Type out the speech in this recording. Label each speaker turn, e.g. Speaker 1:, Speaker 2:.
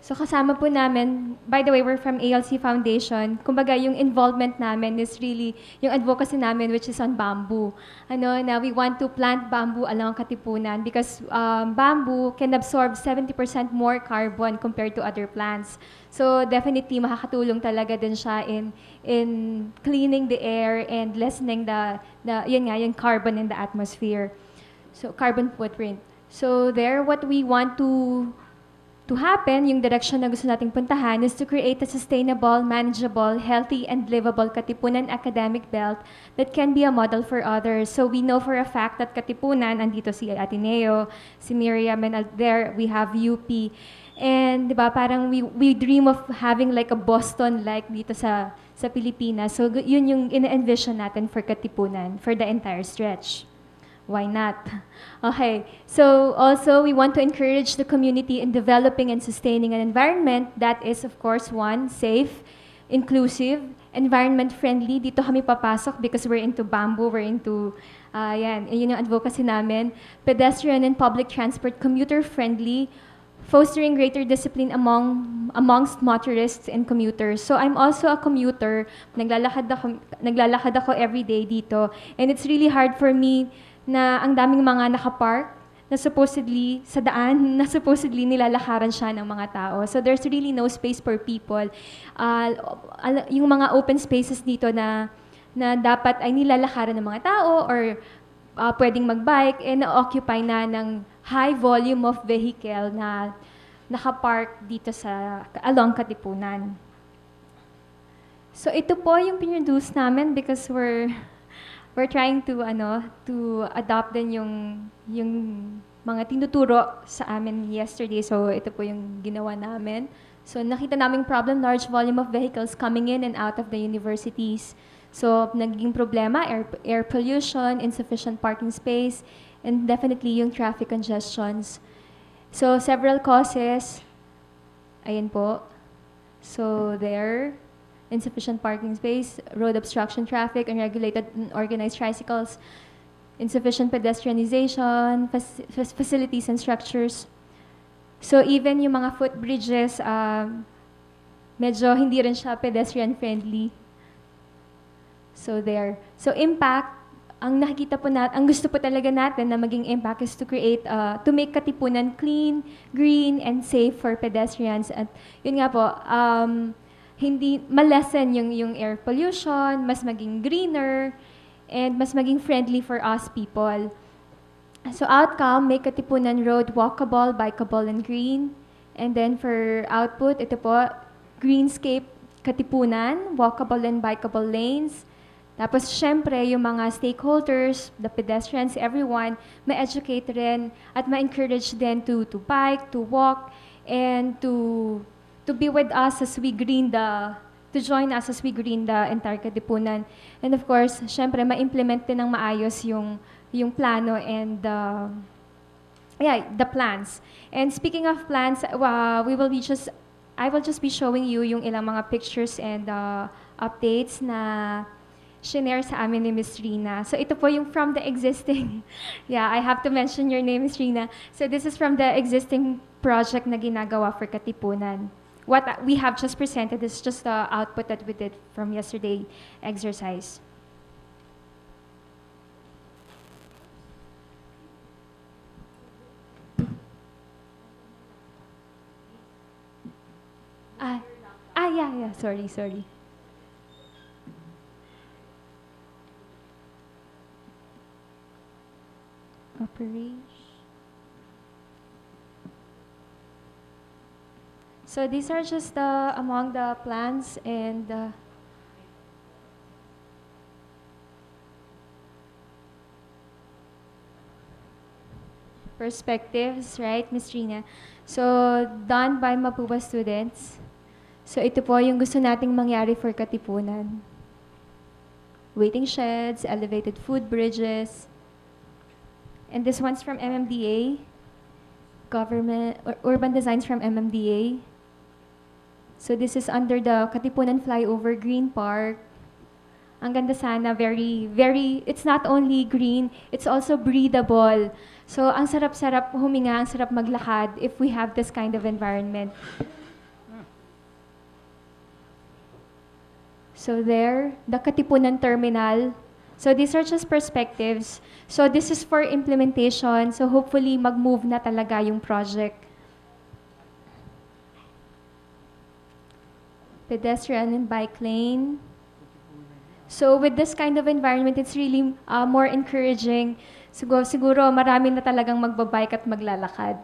Speaker 1: So kasama po namin, by the way, we're from ALC Foundation. Kumbaga, yung involvement namin is really yung advocacy namin, which is on bamboo. Na we want to plant bamboo along Katipunan because bamboo can absorb 70% more carbon compared to other plants. So definitely makakatulong talaga din siya in cleaning the air and lessening yung carbon in the atmosphere. So carbon footprint. So there, what we want to happen, yung direction na gusto nating puntahan is to create a sustainable, manageable, healthy, and livable Katipunan academic belt that can be a model for others. So we know for a fact that Katipunan, andito si Ateneo, si Miriam, and there we have UP. And di ba, parang we dream of having like a Boston-like dito sa Pilipinas. So yun yung ina-envision natin for Katipunan, for the entire stretch. Why not? Okay, so also we want to encourage the community in developing and sustaining an environment that is, of course, one, safe, inclusive, environment-friendly. Dito kami papasok because we're into bamboo, we're into, yun yung advocacy namin. Pedestrian and public transport, commuter-friendly, fostering greater discipline amongst motorists and commuters. So I'm also a commuter. Naglalakad ako every day dito. And it's really hard for me na ang daming mga nakapark na supposedly sa daan, na supposedly nilalakaran siya ng mga tao. So there's really no space for people. Yung mga open spaces dito na dapat ay nilalakaran ng mga tao or pwedeng magbike, na-occupy na ng high volume of vehicle na nakapark dito along Katipunan. So ito po yung pinroduce namin because we're trying to adopt din yung mga tinuturo sa amin yesterday. So ito po yung ginawa namin. So nakita naming problem, large volume of vehicles coming in and out of the universities. So naging problema, air pollution, insufficient parking space, and definitely yung traffic congestions. So several causes. Ayan po. So there. Insufficient parking space, road obstruction traffic, unregulated and organized tricycles, insufficient pedestrianization, facilities and structures. So even yung mga footbridges, medyo hindi rin siya pedestrian friendly. So there. So impact, ang nakikita po ang gusto po talaga natin na maging impact is to create, to make Katipunan clean, green, and safe for pedestrians. At yun nga po, hindi malesen yung air pollution, mas maging greener, and mas maging friendly for us people. So outcome, make Katipunan Road walkable, bikeable, and green. And then for output, ito po, greenscape Katipunan, walkable and bikeable lanes. Tapos syempre, yung mga stakeholders, the pedestrians, everyone, ma-educate rin at ma-encourage din to bike, to walk, and to be with us as we to join us as we green the entire Katipunan. And of course, syempre, ma-implement din ng maayos yung plano and the plans. And speaking of plans, I will just be showing you yung ilang mga pictures and updates na shinare sa amin ni Ms. Rina. So ito po yung from the existing, I have to mention your name, Ms. Rina. So this is from the existing project na ginagawa for Katipunan. What we have just presented is just the output that we did from yesterday exercise. Yeah, sorry. Operation. So these are just among the plans and perspectives, right, Ms. Rina? So done by Mapuba students. So ito po yung gusto nating mangyari for Katipunan. Waiting sheds, elevated food bridges. And this one's from MMDA. Urban designs from MMDA. So this is under the Katipunan Flyover Green Park. Ang ganda sana, very, very, it's not only green, it's also breathable. So ang sarap-sarap huminga, ang sarap maglakad if we have this kind of environment. So there, the Katipunan Terminal. So these are just perspectives. So this is for implementation. So hopefully mag-move na talaga yung project. Pedestrian and bike lane. So with this kind of environment, it's really more encouraging. Siguro marami na talagang magbabike at maglalakad.